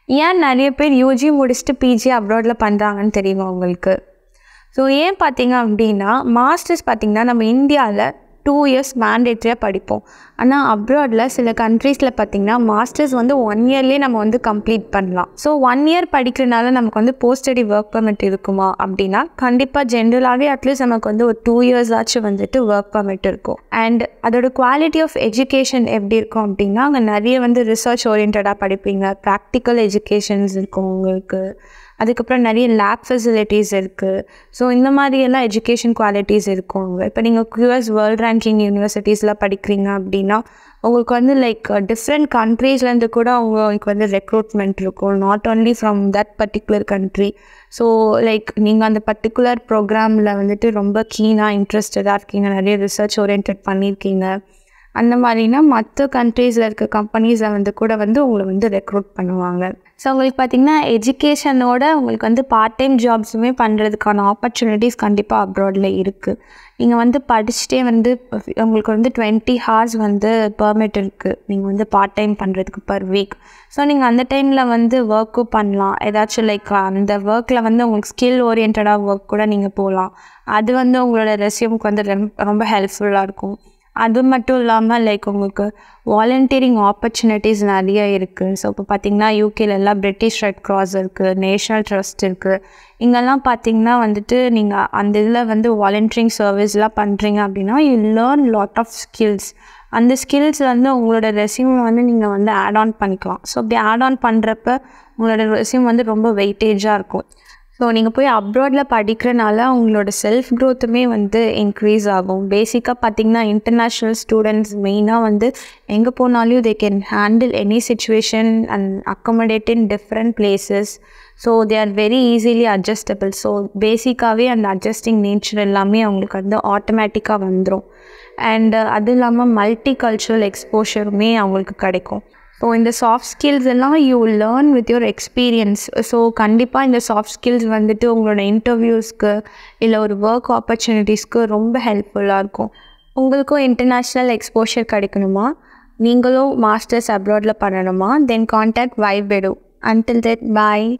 ஏன் நிறைய பேர் யூஜி முடிச்சுட்டு பிஜி அப்ராடில் பண்ணுறாங்கன்னு தெரியுமா உங்களுக்கு? ஸோ ஏன் பார்த்தீங்க அப்படின்னா, மாஸ்டர்ஸ் பார்த்திங்கன்னா நம்ம இந்தியாவில் 2 years மேண்டேட்ரியாக படிப்போம். ஆனால் அப்ராடில் சில கண்ட்ரீஸில் பார்த்திங்கன்னா மாஸ்டர்ஸ் வந்து 1 yearலேயே நம்ம வந்து கம்ப்ளீட் பண்ணலாம். ஸோ 1 year படிக்கிறனால நமக்கு வந்து போஸ்ட் ஸ்டடி ஒர்க் பர்மிட் இருக்குமா அப்படின்னா, கண்டிப்பாக ஜென்ரலாகவே அட்லீஸ்ட் நமக்கு வந்து ஒரு 2 years ஆச்சும் வந்துட்டு ஒர்க் பர்மிட் இருக்கும். அண்ட் அதோட குவாலிட்டி ஆஃப் எஜுகேஷன் எப்படி இருக்கும் அப்படின்னா, அங்கே நிறைய வந்து ரிசர்ச் ஓரியன்டாக படிப்பீங்க, ப்ராக்டிக்கல் எஜுகேஷன்ஸ் இருக்கும் உங்களுக்கு, அதுக்கப்புறம் நிறைய லேப் ஃபெசிலிட்டிஸ் இருக்குது. ஸோ இந்த மாதிரியெல்லாம் எஜுகேஷன் குவாலிட்டிஸ் இருக்கும். இப்போ நீங்கள் QS வேர்ல்ட் ரேங்கிங் யூனிவர்சிட்டிஸில் படிக்கிறீங்க அப்படின்னா உங்களுக்கு வந்து லைக் டிஃப்ரெண்ட் கண்ட்ரீஸ்லேருந்து கூட உங்களுக்கு வந்து ரெக்ரூட்மெண்ட் இருக்கும், not only from that particular country. So like நீங்கள் அந்த பர்டிகுலர் ப்ரோக்ராமில் வந்துட்டு ரொம்ப கீனாக இன்ட்ரெஸ்டடாக இருக்கீங்க, நிறைய ரிசர்ச் ஓரியன்ட் பண்ணியிருக்கீங்க, அந்த மாதிரினா மற்ற கண்ட்ரீஸில் இருக்க கம்பெனிஸை வந்து கூட வந்து உங்களை வந்து ரெக்ரூட் பண்ணுவாங்க. ஸோ உங்களுக்கு பார்த்திங்கன்னா எஜுகேஷனோட உங்களுக்கு வந்து பார்ட் டைம் ஜாப்ஸுமே பண்ணுறதுக்கான ஆப்பர்ச்சுனிட்டிஸ் கண்டிப்பாக அப்ராடில் இருக்குது. நீங்கள் வந்து படிச்சுட்டே வந்து உங்களுக்கு வந்து 20 hours வந்து பெர்மிட் இருக்குது நீங்கள் வந்து பார்ட் டைம் பண்ணுறதுக்கு பர் வீக். ஸோ நீங்கள் அந்த டைமில் வந்து ஒர்க்கும் பண்ணலாம். ஏதாச்சும் லைக் அந்த ஒர்க்கில் வந்து உங்களுக்கு ஸ்கில் ஓரியன்டாக ஒர்க் கூட நீங்கள் போகலாம். அது வந்து உங்களோட ரெஸ்யூமுக்கு வந்து ரொம்ப ஹெல்ப்ஃபுல்லாக இருக்கும். அது மட்டும் இல்லாமல் லைக் உங்களுக்கு வாலண்டியரிங் ஆப்பர்ச்சுனிட்டிஸ் நிறைய இருக்குது. ஸோ இப்போ பார்த்திங்கன்னா யூகேலெல்லாம் பிரிட்டிஷ் ரெட் கிராஸ் இருக்குது, நேஷ்னல் ட்ரஸ்ட் இருக்குது. இங்கெல்லாம் பார்த்திங்கன்னா வந்துட்டு நீங்கள் அந்த இதில் வந்து வாலண்டியரிங் சர்வீஸ்லாம் பண்ணுறீங்க அப்படின்னா you learn lot of skills. அந்த ஸ்கில்ஸ் வந்து உங்களோட ரெஸ்யூமை வந்து நீங்கள் வந்து ஆட் ஆன் பண்ணிக்கலாம். ஸோ அப்படி ஆட் ஆன் பண்ணுறப்ப உங்களோட ரெஸ்யூம் வந்து ரொம்ப வெயிட்டேஜாக இருக்கும். ஸோ நீங்கள் போய் அப்ராடில் படிக்கிறனால உங்களோட செல்ஃப் க்ரோத்துமே வந்து இன்க்ரீஸ் ஆகும். பேசிக்காக பார்த்திங்கன்னா இன்டர்நேஷ்னல் ஸ்டூடெண்ட்ஸ் மெயினாக வந்து எங்கே போனாலும் they can handle any situation and accommodate in different places. So they are very easily adjustable. So பேசிக்காகவே அந்த அட்ஜஸ்டிங் நேச்சர் எல்லாமே அவங்களுக்கு வந்து ஆட்டோமேட்டிக்காக வந்துடும். அண்ட் அதுவும் இல்லாமல் மல்டி கல்ச்சுரல் எக்ஸ்போஷருமே அவங்களுக்கு கிடைக்கும். ஸோ இந்த சாஃப்ட் ஸ்கில்ஸ் எல்லாம் you learn with your experience. So கண்டிப்பாக இந்த சாஃப்ட் ஸ்கில்ஸ் வந்துட்டு உங்களோட இன்டர்வியூஸ்க்கு இல்லை ஒரு ஒர்க் ஆப்பர்ச்சுனிட்டிஸ்க்கு ரொம்ப ஹெல்ப்ஃபுல்லாக இருக்கும். உங்களுக்கும் இன்டர்நேஷ்னல் எக்ஸ்போஷர் கிடைக்கணுமா, நீங்களும் மாஸ்டர்ஸ் அப்ராடில் பண்ணணுமா, தென் கான்டாக்ட் வைப் எடு. Until then, bye.